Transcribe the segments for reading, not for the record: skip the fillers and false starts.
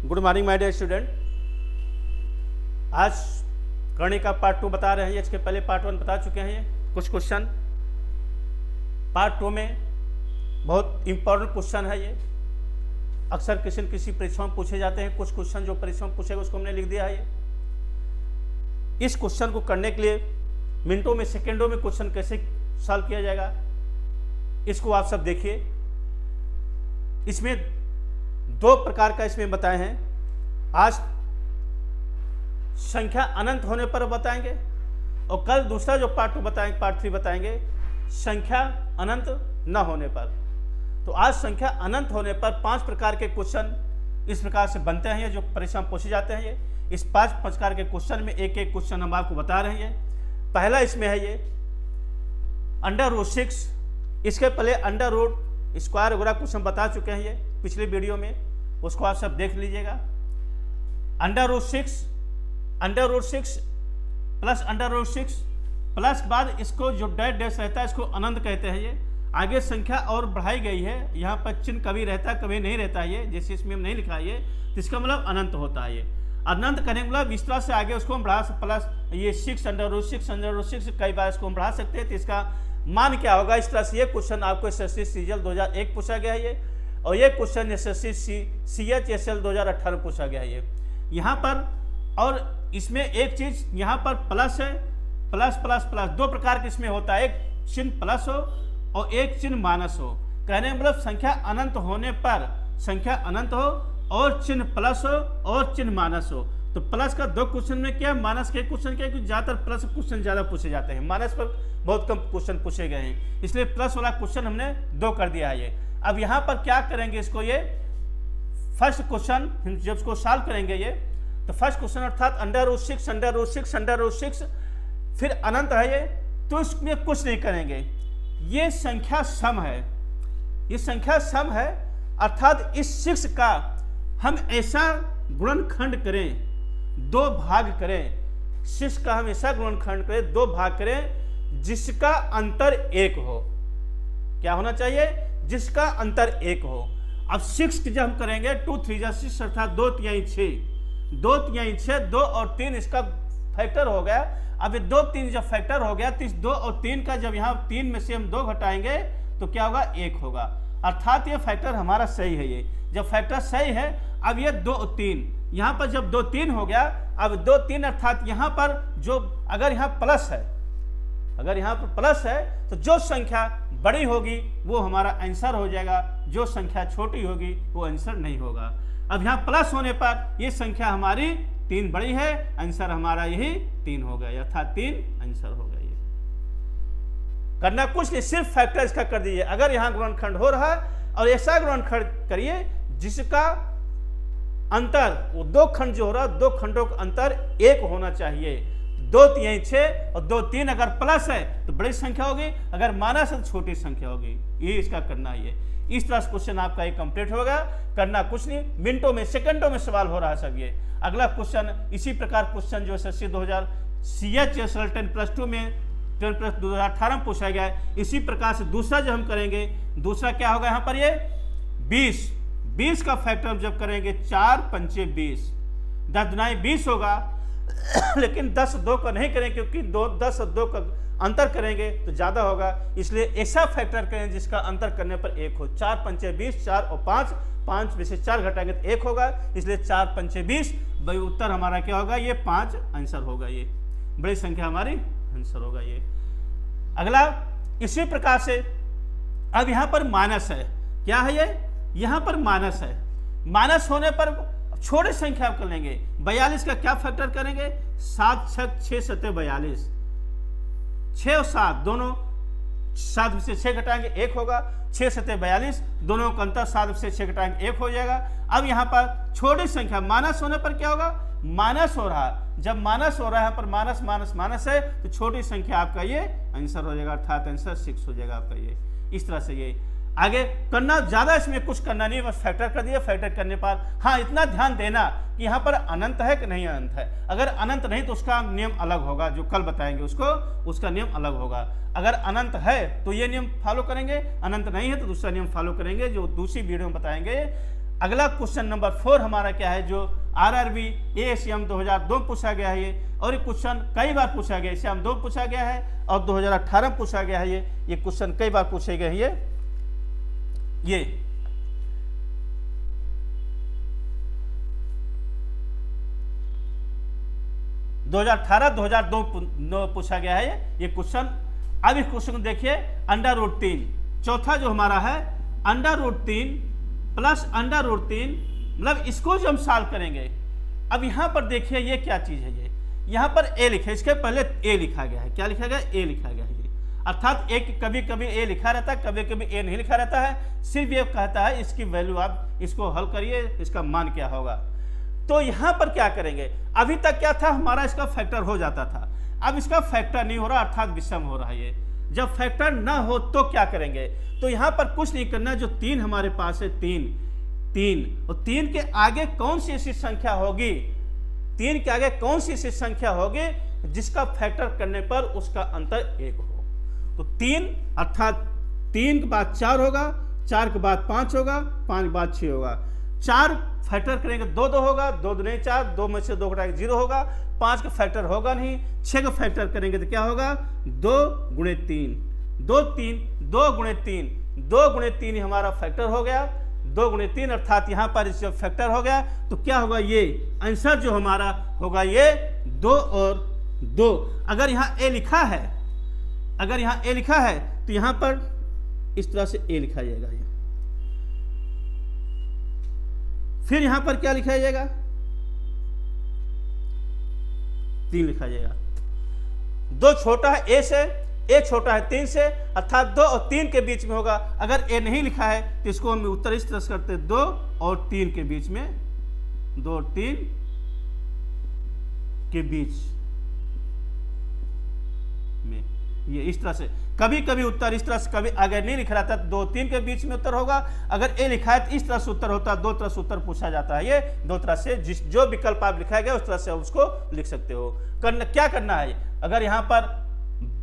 Good morning my dear student. आज करने का पार्ट 2 बता रहे हैं। इसके पहले पार्ट 1 बता चुके हैं। ये कुछ क्वेश्चन पार्ट 2 में बहुत इंपॉर्टेंट क्वेश्चन है। ये अक्सर किसी परीक्षा में पूछे जाते हैं। कुछ क्वेश्चन जो परीक्षा में पूछेगा उसको हमने लिख दिया है। ये इस क्वेश्चन को करने के लिए मिनटों में सेकेंडों में क्वेश्चन कैसे सॉल्व किया जाएगा इसको आप सब देखिए। इसमें दो प्रकार का इसमें बताए हैं। आज संख्या अनंत होने पर बताएंगे और कल दूसरा जो पार्ट 2 बताएंगे, पार्ट 3 बताएंगे संख्या अनंत न होने पर। तो आज संख्या अनंत होने पर 5 प्रकार के क्वेश्चन इस प्रकार से बनते हैं जो परीक्षा में पूछे जाते हैं। ये इस 5 प्रकार के क्वेश्चन में एक एक क्वेश्चन हम आपको बता रहे हैं। पहला इसमें है ये √6। इसके पहले √² वगैरह कुछ हम बता चुके हैं ये पिछले वीडियो में, उसको आप सब देख लीजिएगा। √6 प्लस √6 प्लस के बाद इसको जो डैश रहता है इसको अनंत कहते हैं। ये आगे संख्या और बढ़ाई गई है। यहाँ पर चिन्ह कभी रहता है कभी नहीं रहता है। ये जैसे इसमें हम नहीं लिखा है ये, तो इसका मतलब अनंत होता है। ये अनंत करने के मतलब इस तरह से आगे उसको हम बढ़ा प्लस ये 6 √6 कई बार इसको हम बढ़ा सकते हैं। तो इसका मान क्या होगा? इस तरह से ये क्वेश्चन आपको SSC CGL 2001 पूछा गया है ये, और ये क्वेश्चन SSC CHSL 2018 पूछा गया है ये। यहाँ पर और इसमें एक चीज यहाँ पर प्लस है, प्लस प्लस प्लस दो प्रकार के इसमें होता है। एक चिन्ह प्लस हो और एक चिन्ह माइनस हो। कहने का मतलब संख्या अनंत होने पर संख्या अनंत हो और चिन्ह प्लस हो और चिन्ह माइनस हो। तो प्लस का 2 क्वेश्चन में क्या, माइनस के क्वेश्चन क्या, क्योंकि ज्यादातर प्लस क्वेश्चन ज्यादा पूछे जाते हैं, माइनस पर बहुत कम क्वेश्चन पूछे गए हैं, इसलिए प्लस वाला क्वेश्चन हमने 2 कर दिया है ये। अब यहाँ पर क्या करेंगे इसको, ये फर्स्ट क्वेश्चन जब इसको सॉल्व करेंगे ये, तो फर्स्ट क्वेश्चन अर्थात √6 फिर अनंत है ये, तो इसमें कुछ नहीं करेंगे। ये संख्या सम है, ये संख्या सम है अर्थात इस 6 का हम ऐसा गुणनखंड करें, 2 भाग करें। 6 का हम ऐसा गुणनखंड करें, 2 भाग करें जिसका अंतर 1 हो। क्या होना चाहिए? जिसका अंतर 1 हो। अब 6 की जब हम करेंगे 2 3 6 अर्थात 2 3 6 2 और 3 इसका फैक्टर हो गया। अब ये 2 3 जब फैक्टर हो गया तो इस 2 और 3 का जब यहाँ 3 में से हम 2 घटाएंगे तो क्या होगा? 1 होगा। अर्थात ये फैक्टर हमारा सही है। ये जब फैक्टर सही है, अब ये 2 और 3 यहाँ पर जब 2 3 हो गया, अब 2 3 अर्थात यहाँ पर जो अगर यहाँ प्लस है, अगर यहाँ पर प्लस है तो जो संख्या बड़ी होगी वो हमारा आंसर हो जाएगा, जो संख्या छोटी होगी वो आंसर नहीं होगा। अब यहाँ प्लस होने पर ये संख्या हमारी 3 बड़ी है, आंसर हमारा यही 3 हो गया, अर्थात 3 आंसर हो गया। ये करना कुछ नहीं, सिर्फ फैक्टर इसका कर दीजिए। अगर यहाँ गुणनखंड हो रहा है और ऐसा गुणनखंड करिए जिसका अंतर, वो 2 खंड जो हो रहा है 2 खंडों का अंतर 1 होना चाहिए। 2 3 6 और 2 3 अगर प्लस है तो बड़ी संख्या होगी, अगर माइनस है तो छोटी संख्या होगी। ये इसका करना है। ये इस तरह से क्वेश्चन आपका ये कंप्लीट होगा। करना कुछ नहीं, मिनटों में सेकंडों में सवाल हो रहा है सब। ये अगला क्वेश्चन इसी प्रकार क्वेश्चन जो SSC 2000 CHSL 10+2 में 10+ 2018 में पूछा गया है। इसी प्रकार से दूसरा जो हम करेंगे, दूसरा क्या होगा यहाँ पर? ये 20 का फैक्टर जब करेंगे 4 पंचे 20, 10 दुनाई 20 होगा। लेकिन 10 2 का नहीं करें क्योंकि 10 और 2 का अंतर करेंगे तो ज्यादा होगा, इसलिए ऐसा फैक्टर करें जिसका अंतर करने पर 1 हो। 4 पंचे 20, 4 और 5 में से 4 घटाएंगे तो 1 होगा, इसलिए 4 पंचे 20। उत्तर हमारा क्या होगा? ये 5 आंसर होगा। ये बड़ी संख्या हमारी आंसर होगा। ये अगला इसी प्रकार से अब यहाँ पर माइनस है। क्या है ये? यहाँ पर माइनस है। माइनस होने पर छोटे संख्या कर लेंगे। 42 का क्या फैक्टर करेंगे? 7 6 6 7 42, 6 और 7 दोनों 7 में से 6 घटाएंगे 1 होगा, 6 7 42 दोनों का अंतर 7 में से 6 घटाएंगे 1 हो जाएगा। अब यहाँ पर छोटी संख्या माइनस होने पर क्या होगा? माइनस हो रहा है, जब माइनस हो रहा है यहाँ पर माइनस माइनस माइनस है तो छोटी संख्या आपका ये आंसर हो जाएगा, अर्थात आंसर 6 हो जाएगा आपका। ये इस तरह से ये आगे करना, ज्यादा इसमें कुछ करना नहीं, बस फैक्टर कर दिया। फैक्टर करने पर हाँ इतना ध्यान देना कि यहाँ पर अनंत है कि नहीं अनंत है। अगर अनंत नहीं तो उसका नियम अलग होगा, जो कल बताएंगे उसको, उसका नियम अलग होगा। अगर अनंत है तो ये नियम फॉलो करेंगे, अनंत नहीं है तो दूसरा नियम फॉलो करेंगे, जो दूसरी वीडियो में बताएंगे। अगला क्वेश्चन नंबर 4 हमारा क्या है, जो आरआरबी एएसएम 2002 पूछा गया है ये, और ये क्वेश्चन कई बार पूछा गया है। एएसएम 2 पूछा गया है और 2018 में पूछा गया है ये क्वेश्चन कई बार पूछे गए हैं ये 2018-2002 पूछा गया है ये क्वेश्चन। अब इस क्वेश्चन को देखिए, √3 चौथा जो हमारा है √3 प्लस √3, मतलब इसको जो हम सॉल्व करेंगे। अब यहां पर देखिए ये क्या चीज है, ये यहां पर a लिखा है, इसके पहले a लिखा गया है। क्या लिखा गया? a लिखा गया है। अर्थात एक कभी कभी a लिखा रहता है, कभी कभी a नहीं लिखा रहता है। सिर्फ ये कहता है इसकी वैल्यू, आप इसको हल करिए, इसका मान क्या होगा। तो यहां पर क्या करेंगे, अभी तक क्या था हमारा, इसका फैक्टर हो जाता था। अब इसका फैक्टर नहीं हो रहा, अर्थात विषम हो रहा है ये। जब फैक्टर ना हो तो क्या करेंगे, तो यहां पर कुछ नहीं करना। जो 3 हमारे पास है, 3 और 3 के आगे कौन सी ऐसी संख्या होगी, 3 के आगे कौन सी ऐसी संख्या होगी जिसका फैक्टर करने पर उसका अंतर 1 हो। तो 3 अर्थात 3 के बाद 4 होगा, 4 के बाद 5 होगा, 5 के बाद 6 होगा। 4 फैक्टर करेंगे 2 होगा, 2 दूनी 4, 2 में से 2 घटाएंगे 0 होगा। 5 का फैक्टर होगा नहीं। 6 का फैक्टर करेंगे तो क्या होगा, 2 गुणे 3, 2 गुणे 3, 2 गुणे 3 हमारा फैक्टर हो गया। 2 गुणे 3 अर्थात यहां पर इसका फैक्टर हो गया। तो क्या होगा, ये आंसर जो हमारा होगा ये 2 और 2। अगर यहाँ a लिखा है, अगर यहाँ a लिखा है तो यहां पर इस तरह से a लिखा जाएगा ये। फिर यहां पर क्या लिखा जाएगा, 3 लिखा जाएगा। 2 छोटा है a से, a छोटा है 3 से, अर्थात 2 और 3 के बीच में होगा। अगर a नहीं लिखा है तो इसको हम उत्तर इस तरह से करते हैं, 2 और 3 के बीच में, 2 और 3 के बीच में, ये इस तरह से। कभी कभी उत्तर इस तरह से, कभी अगर नहीं लिखा रहता तो 2 3 के बीच में उत्तर होगा। अगर a लिखा है तो इस तरह से उत्तर होता है। 2 तरह से उत्तर पूछा जाता है, ये 2 तरह से, जो विकल्प आप लिखा गया उस तरह से उसको लिख सकते हो। क्या करना है, अगर यहाँ पर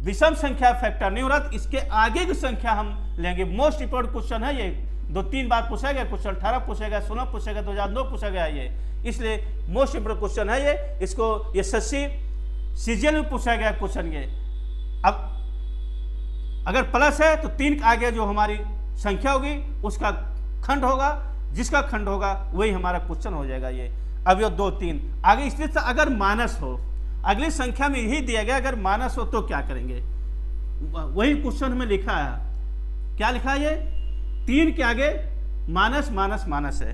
विषम संख्या फैक्टर नहीं हो रहा तो इसके आगे की संख्या हम लेंगे। मोस्ट इंपोर्टेंट क्वेश्चन है ये, 2-3 बार पूछा गया क्वेश्चन, 18 पूछा गया, 16 पूछा गया, 2009 पूछा गया ये, इसलिए मोस्ट इंपोर्टेंट क्वेश्चन है ये। इसको ये SSC CGL में पूछा गया क्वेश्चन ये। अब अगर प्लस है तो 3 के आगे जो हमारी संख्या होगी उसका खंड होगा, जिसका खंड होगा वही हमारा क्वेश्चन हो जाएगा ये। अब ये 2 3 आगे, इसलिए अगर माइनस हो, अगली संख्या में यही दिया गया, अगर माइनस हो तो क्या करेंगे, वही क्वेश्चन में लिखा है। क्या लिखा है ये, 3 के आगे माइनस माइनस माइनस है,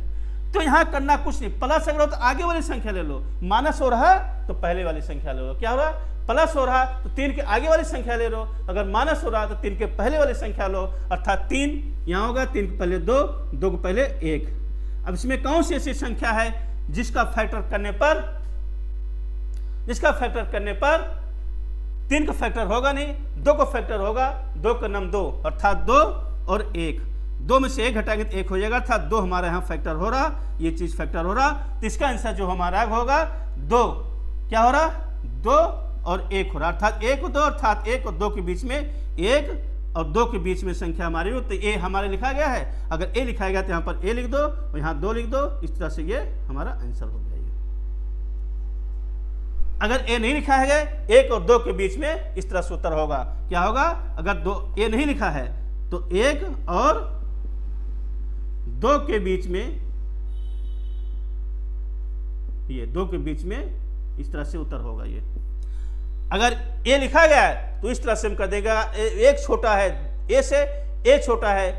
तो यहां करना कुछ नहीं। प्लस अगर हो तो आगे वाली संख्या ले लो, माइनस हो रहा है तो पहले वाली संख्या ले लो। क्या हो रहा है, प्लस हो रहा है तो 3 के आगे वाली संख्या ले लो, अगर माइनस हो रहा है तो 3 के पहले वाली संख्या लो, अर्थात 3 यहां होगा, 3 के पहले 2, 2 के पहले 1। अब इसमें कौन सी ऐसी संख्या है जिसका फैक्टर करने पर 3 का फैक्टर होगा नहीं, 2 का फैक्टर होगा, 2 का नाम 2 अर्थात 2 और 1, 2 में से 1 घटाएंगे तो 1 हो जाएगा, अर्थात 2 हमारे यहाँ फैक्टर हो रहा, ये चीज फैक्टर हो रहा। तो इसका आंसर जो हमारा होगा 2, क्या हो रहा, 2 और 1 हो रहा, अर्थात 1 और 2, अर्थात 1 और 2 के बीच में 1 और 2 के बीच में संख्या हमारी हो। तो a हमारे लिखा गया है, अगर a लिखा गया तो यहाँ पर a लिख दो और यहाँ 2 लिख दो, इस तरह से ये हमारा आंसर हो गया। अगर a नहीं लिखा है 1 और 2 के बीच में इस तरह से उत्तर होगा। क्या होगा, अगर a नहीं लिखा है तो 1 और 2 के बीच में, ये 2 के बीच में इस तरह से उत्तर होगा ये। अगर a लिखा गया है तो इस तरह से हम कर देगा, 1 छोटा है a से, a छोटा है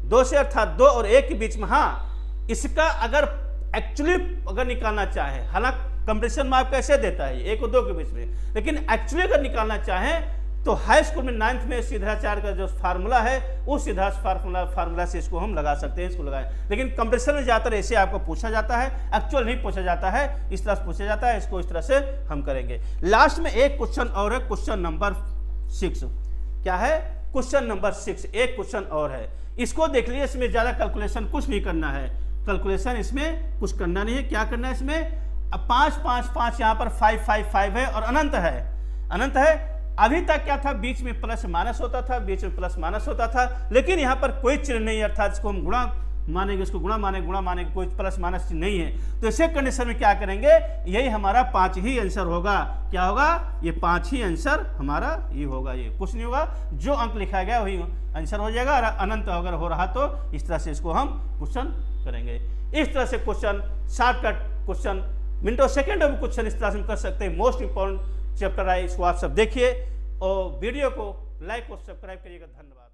2 से, अर्थात 2 और 1 के बीच में। हाँ, इसका अगर एक्चुअली अगर निकालना चाहे, हालांकि कंपटीशन मार्क कैसे देता है 1 और 2 के बीच में, लेकिन एक्चुअली अगर निकालना चाहें तो हाई स्कूल में 9th में सीधाचार का जो फार्मूला है उस सीधा फार्मूला से इसको हम लगा सकते हैं, इसको लगाएं। लेकिन कंपटीशन में ज़्यादातर ऐसे आपको पूछा जाता है, एक्चुअल नहीं पूछा जाता है, इस तरह से पूछा जाता है, इसको इस तरह से हम करेंगे। लास्ट में एक क्वेश्चन और है, क्वेश्चन नंबर 6। क्या है, क्वेश्चन नंबर 6, एक क्वेश्चन और है, इसको देख लीजिए। इसमें ज़्यादा कैलकुलेशन कुछ नहीं करना है, कैलकुलेशन इसमें कुछ करना नहीं है। क्या करना है इसमें, 5 5 5 यहाँ पर 5 5 5 है और अनंत है, अनंत है। अभी तक क्या था, बीच में प्लस माइनस होता था, बीच में प्लस माइनस होता था, लेकिन यहाँ पर कोई चिन्ह नहीं, अर्थात इसको हम गुणा मानेंगे, उसको गुणा मानेंगे, गुणा मानेंगे, कोई प्लस माइनस नहीं है। तो ऐसे कंडीशन में क्या करेंगे, यही हमारा 5 ही आंसर होगा। क्या होगा, ये 5 ही आंसर हमारा ये होगा, ये कुछ नहीं होगा, जो अंक लिखा गया वही आंसर हो जाएगा। और अनंत अगर हो रहा तो इस तरह से इसको हम क्वेश्चन करेंगे। इस तरह से क्वेश्चन, शॉर्टकट क्वेश्चन, मिनटों सेकेंडों में क्वेश्चन इस तरह से हम कर सकते हैं। मोस्ट इंपॉर्टेंट चैप्टर है, इसको आप सब देखिए और वीडियो को लाइक और सब्सक्राइब करिएगा। धन्यवाद।